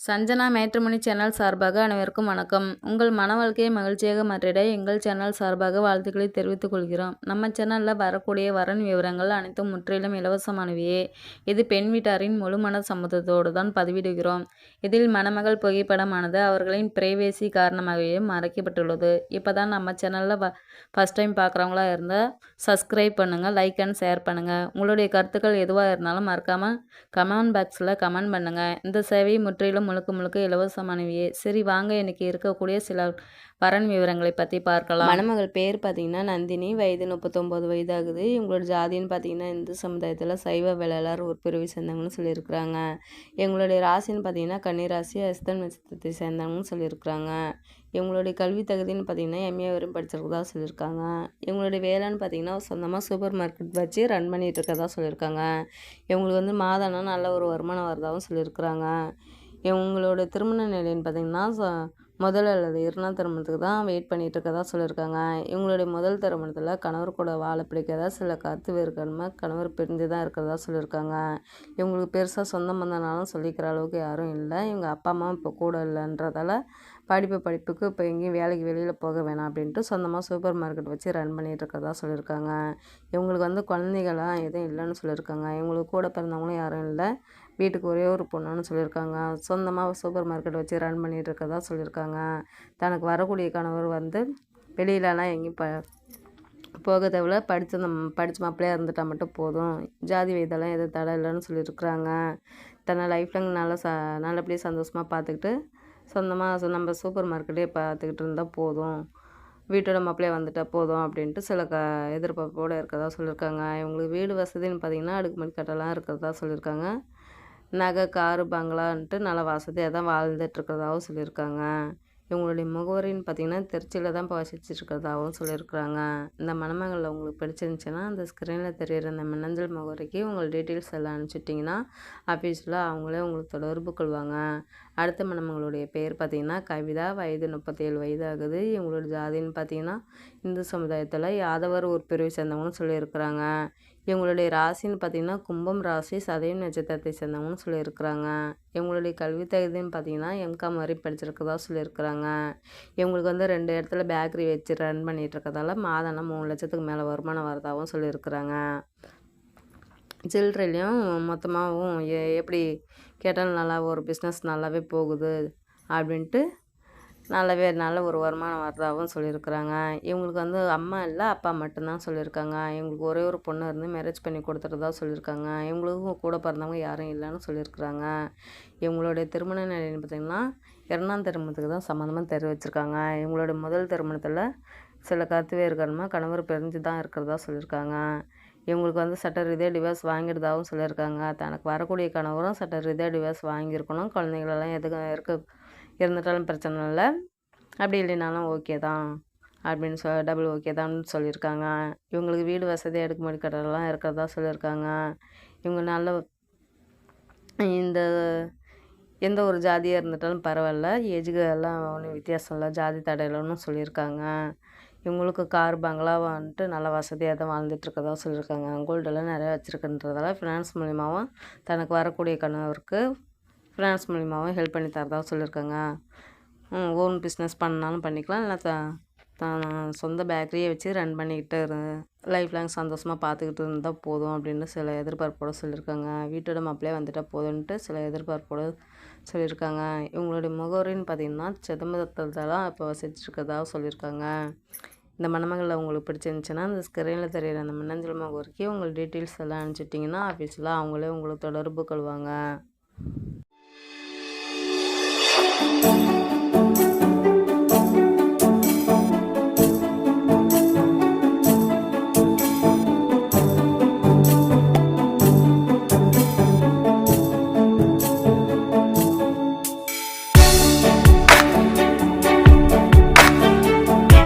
Sanjana matrimony channel சார்பாக அனைவருக்கும் வணக்கம். உங்கள் மன வாழ்க்கையை மகிழ்ச்சியாக மாற்றிட எங்கள் சேனல் சார்பாக வாழ்த்துக்களை தெரிவித்துக் கொள்கிறோம். நம்ம சேனலில் வரக்கூடிய வரன் விவரங்கள் அனைத்தும் முற்றிலும் இலவசமானவையே. இது பெண் வீட்டாரின் முழுமன சம்மதத்தோடு தான் பதிவிடுகிறோம். இதில் மணமகள் புகைப்படமானது அவர்களின் பிரைவேசி காரணமாகவே மறைக்கப்பட்டுள்ளது. இப்போ தான் நம்ம சேனலில் ஃபஸ்ட் டைம் பார்க்குறவங்களா இருந்தால் சப்ஸ்கிரைப் பண்ணுங்கள், லைக் அண்ட் ஷேர் பண்ணுங்கள். உங்களுடைய கருத்துக்கள் எதுவாக இருந்தாலும் மறக்காமல் கமெண்ட் பாக்ஸில் கமெண்ட் பண்ணுங்கள். இந்த சேவை முற்றிலும் முழுக்க இலவசமானவையே. சரி வாங்க, இன்னைக்கு இருக்கக்கூடிய சில வரன் விவரங்களை பற்றி பார்க்கலாம். மணமகள் பேர் பார்த்தீங்கன்னா நந்தினி, வயது 39 வயதாகுது. இவங்களோட ஜாதின்னு பார்த்தீங்கன்னா இந்து சமுதாயத்தில் சைவ வேளாளர் ஒரு பிரிவை சேர்ந்தவங்கன்னு சொல்லியிருக்கிறாங்க. எங்களுடைய ராசின்னு பார்த்தீங்கன்னா கன்னி ராசி, அஸ்தம் நட்சத்திரத்தை சேர்ந்தவங்கன்னு சொல்லியிருக்கிறாங்க. இவங்களுடைய கல்வி தகுதின்னு பார்த்தீங்கன்னா எம்ஏ வரையும் படிச்சிருக்கதா சொல்லியிருக்காங்க. இவங்களுடைய வேலைன்னு பார்த்தீங்கன்னா சொந்தமாக சூப்பர் மார்க்கெட் வச்சு ரன் பண்ணிகிட்டு இருக்கதா சொல்லியிருக்காங்க. இவங்களுக்கு மாதம்னா நல்ல ஒரு வருமானம் வரதாகவும் சொல்லியிருக்கிறாங்க. இவங்களோட திருமண நிலைன்னு பார்த்திங்கன்னா முதல் அல்லது இரண்டாம் திருமணத்துக்கு தான் வெயிட் பண்ணிகிட்டு இருக்கதா சொல்லியிருக்காங்க. இவங்களுடைய முதல் திருமணத்தில் கணவர் கூட வாழ பிடிக்காத சில கருத்து வேறுகாரணமாக கணவர் பிரிஞ்சு தான் இருக்கிறதா சொல்லியிருக்காங்க. இவங்களுக்கு பெருசாக சொந்த பந்தனாலும் சொல்லிக்கிற அளவுக்கு யாரும் இல்லை. இவங்க அப்பா அம்மா இப்போ கூட இல்லைன்றதால படிப்புக்கு இப்போ எங்கேயும் வேலைக்கு வெளியில் போக வேணாம் அப்படின்ட்டு சொந்தமாக சூப்பர் மார்க்கெட் வச்சு ரன் பண்ணிகிட்டு இருக்கிறதா சொல்லியிருக்காங்க. இவங்களுக்கு குழந்தைகளாம் எதுவும் இல்லைன்னு சொல்லியிருக்காங்க. இவங்களுக்கு கூட பிறந்தவங்களும் யாரும் இல்லை. வீட்டுக்கு ஒரே ஒரு பொண்ணுன்னு சொல்லியிருக்காங்க. சொந்தமாக சூப்பர் மார்க்கெட் வச்சு ரன் பண்ணிகிட்டு இருக்கதா சொல்லியிருக்காங்க. தனக்கு வரக்கூடிய கணவர் வெளியிலலாம் எங்கேயும் போக தேவையில்ல, படித்த மாப்பிள்ளையாக இருந்துட்டால் மட்டும் போதும், ஜாதி வயதெல்லாம் எதுவும் தடை இல்லைன்னு சொல்லியிருக்கிறாங்க. தன்னை லைஃப் லாங் நல்லபடியாக சந்தோஷமாக பார்த்துக்கிட்டு சொந்தமாக நம்ம சூப்பர் மார்க்கெட்டே பார்த்துக்கிட்டு இருந்தால் போதும், வீட்டோட மாப்பிள்ளையாக வந்துட்டால் போதும் அப்படின்ட்டு சில எதிர்பார்ப்போடு இருக்கிறதா சொல்லியிருக்காங்க. இவங்களுக்கு வீடு வசதின்னு பார்த்திங்கன்னா அடுக்குமாடி கட்டெல்லாம் இருக்கிறதா சொல்லியிருக்காங்க. நகை, காரு, பங்களான்ட்டு நல்லா வசதியாக தான் வாழ்ந்துட்டுருக்கிறதாகவும் சொல்லியிருக்காங்க. இவங்களுடைய முகவரின்னு பார்த்திங்கன்னா திருச்சியில் தான் வசிச்சுட்ருக்கிறதாகவும் சொல்லியிருக்கிறாங்க. இந்த மணமகளில் உங்களுக்கு பிடிச்சிருந்துச்சின்னா அந்த ஸ்க்ரீனில் தெரிகிற அந்த மின்னஞ்சல் முகவரிக்கு உங்கள் டீட்டெயில்ஸ் எல்லாம் அனுப்பிச்சிட்டிங்கன்னா ஆஃபீஸில் அவங்களே உங்களுக்கு தொடர்பு கொள்வாங்க. அடுத்த மணமகளுடைய பேர் பார்த்திங்கன்னா கவிதா, வயது 37 வயதாகுது. இவங்களோட ஜாதின்னு பார்த்திங்கன்னா இந்து சமுதாயத்தில் யாதவர் ஒரு பிரிவை சேர்ந்தவங்கன்னு சொல்லியிருக்கிறாங்க. இவங்களுடைய ராசின்னு பார்த்திங்கன்னா கும்பம் ராசி, சதயம் நட்சத்திரத்தை சேர்ந்தவங்கன்னு சொல்லியிருக்கிறாங்க. இவங்களுடைய கல்வி தகுதின்னு பார்த்திங்கன்னா எம்காம் வரை படிச்சிருக்கதா சொல்லியிருக்கிறாங்க. இவங்களுக்கு 2 இடத்துல பேக்கரி வச்சு ரன் பண்ணிகிட்டு இருக்கிறதால மாதம்னா 3 லட்சத்துக்கு மேலே வருமானம் வரதாகவும் சொல்லியிருக்கிறாங்க. சில்லறையிலையும் மொத்தமாகவும் எப்படி கேட்டாலும் நல்லா ஒரு பிஸ்னஸ் நல்லாவே போகுது அப்படின்ட்டு நல்ல ஒரு வருமானம் வரதாகவும் சொல்லியிருக்கிறாங்க. இவங்களுக்கு அம்மா இல்லை, அப்பா மட்டும்தான் சொல்லியிருக்காங்க. இவங்களுக்கு ஒரே ஒரு பொண்ணு இருந்து மேரேஜ் பண்ணி கொடுத்துறதா சொல்லியிருக்காங்க. இவங்களுக்கும் கூட பிறந்தவங்க யாரும் இல்லைன்னு சொல்லியிருக்கிறாங்க. இவங்களுடைய திருமண நிலைன்னு பார்த்திங்கன்னா 2ஆம் திருமணத்துக்கு தான் சம்மந்தமாக தெரிவிச்சிருக்காங்க. இவங்களுடைய முதல் திருமணத்தில் சில கருத்து வேறுகாரணமாக கணவர் பிரிஞ்சு தான் இருக்கிறதா சொல்லியிருக்காங்க. இவங்களுக்கு சட்ட ரீதியாக டிவோர்ஸ் வாங்கிடுதாகவும் சொல்லியிருக்காங்க. தனக்கு வரக்கூடிய கணவரும் சட்ட ரீதியாக டிவோர்ஸ் வாங்கியிருக்கணும். குழந்தைங்களெல்லாம் எதுக்கும் இருந்துட்டாலும் பிரச்சனை இல்லை, அப்படி இல்லைனாலும் ஓகே தான் அப்படின்னு டபுள் ஓகே தான் சொல்லியிருக்காங்க. இவங்களுக்கு வீடு வசதி அடுக்குமாடி கட்டடெல்லாம் இருக்கிறதா சொல்லியிருக்காங்க. இவங்க நல்ல இந்த எந்த ஒரு ஜாதியாக இருந்துட்டாலும் பரவாயில்ல, ஏஜுக்கு எல்லாம் ஒன்றும் வித்தியாசம் இல்லை, ஜாதி தடையிலன்னு சொல்லியிருக்காங்க. இவங்களுக்கு கார், பங்களா நல்ல வசதியாக தான் வாழ்ந்துட்டுருக்கதா சொல்லியிருக்காங்க. கோல்டெல்லாம் நிறையா வச்சுருக்குன்றதால ஃபினான்ஸ் மூலிமாவும் தனக்கு வரக்கூடிய கணவருக்கு ஃபினான்ஸ் மூலிமாவும் ஹெல்ப் பண்ணி தரதா சொல்லியிருக்காங்க. ஓன் பிஸ்னஸ் பண்ணாலும் பண்ணிக்கலாம், இல்லை தான் சொந்த பேக்கரியை வச்சு ரன் பண்ணிக்கிட்டு லைஃப் லாங் சந்தோஷமாக பார்த்துக்கிட்டு இருந்தால் போதும் அப்படின்னு சில எதிர்பார்ப்போடு சொல்லியிருக்காங்க. வீட்டோட மாப்பிள்ளையே வந்துட்டால் போதுன்ட்டு சில எதிர்பார்ப்போடு சொல்லியிருக்காங்க. இவங்களுடைய முகவரின்னு பார்த்திங்கன்னா சிதம்பரத்தில் தான் இப்போ வசிச்சுருக்கதாக சொல்லியிருக்காங்க. இந்த மணமகளில் உங்களுக்கு பிடிச்சிருந்துச்சின்னா அந்த ஸ்க்ரீனில் தெரிகிற அந்த மின்னஞ்சல் முகவரிக்கு உங்கள் டீட்டெயில்ஸ் எல்லாம் அனுப்பிச்சிட்டிங்கன்னா ஆஃபீஸில் அவங்களே உங்களுக்கு தொடர்பு கொள்வாங்க.